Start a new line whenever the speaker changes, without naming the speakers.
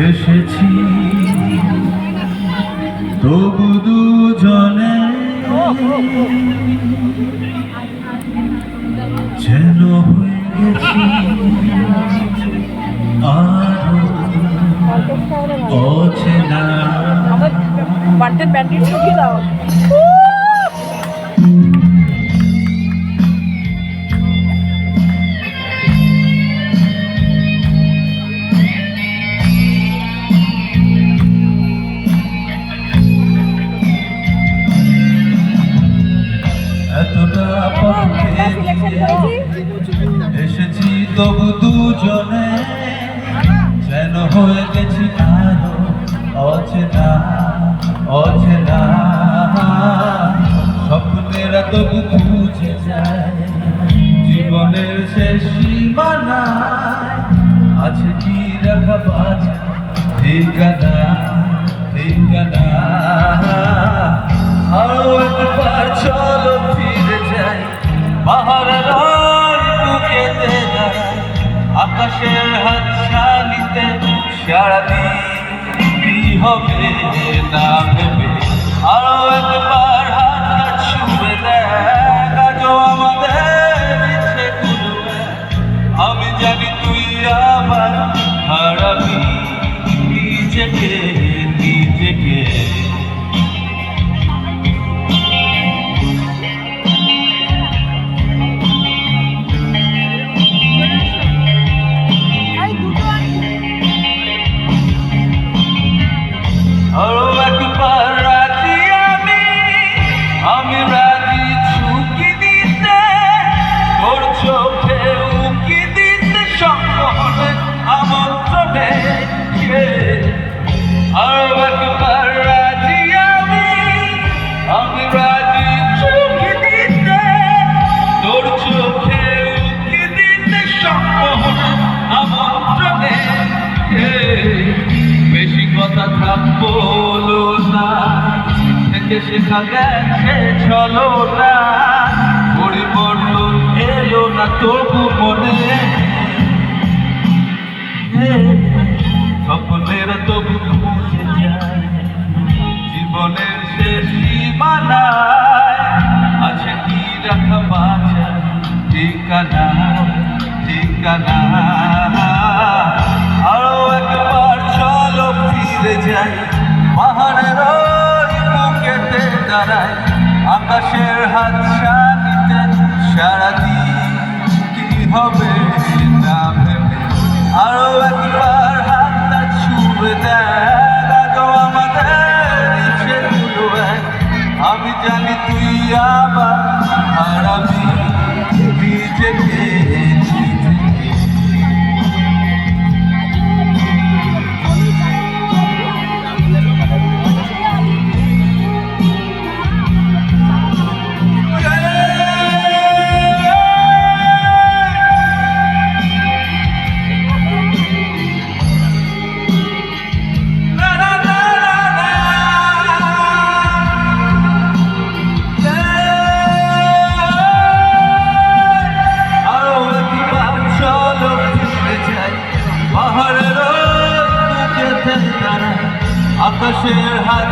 এসেছি তবু দুজনে যেন হয়ে গেছি আরো অচেনা।
বান্টের ব্যান্ডেড ছবি দাও।
এতটা পথে এসেছি তবু দুজনে যেন হয়ে গেছি আরো অচেনা অচেনা। স্বপ্নেরা তবু খুঁজে যায় জীবনের শেষ সীমানায় আছে কি রাখা বাজা ঠিকানা ঠিকানা। আরো একবার চলো ফিরে যাই পাহাড়ের বুকেতে দাঁড়াই আকাশের হাত ছানিতে সারাদিন হবে না ভেবে। আরো একবার হাতটা ছুঁয়ে দেয় আজও আমাদের ইচ্ছেগুলো। আমি জানি তুই আবার হারাবি নিজেকে নিজেকে। আরো একবার রাজি আমি রাজি ঝুঁকি দিতে তোর চোখে উকি দিতে সম্মোহনে আমন্ত্রণে। আরো একবার রাজি আমি রাজি ঝুঁকি দিতে তোর চোখে উকি দিতে সম্মোহনে আমন্ত্রণে। বেশি কথা থাকবো না থেকে শেখা গেছে চলো না পরিবর্তন এলো না তবু মনে। স্বপ্নের তবু খুঁজে যায় জীবনের শেষ সীমানায় আছে কি রাখা বাজা ঠিকানা ঠিকানা। আরো একবার চলো ফিরে যাই পাহাড়ের বুকেতে দাঁড়াই আকাশের হাত ছানিতে সারাদিন কি হবে না ভেবে। আরো একবার হাতটা ছুঁয়ে দেয় আজও আমাদের ইচ্ছেগুলো এক। আমি জানি তুই আবার হারাবি নিজেকে নিজেকে। আকাশের হাত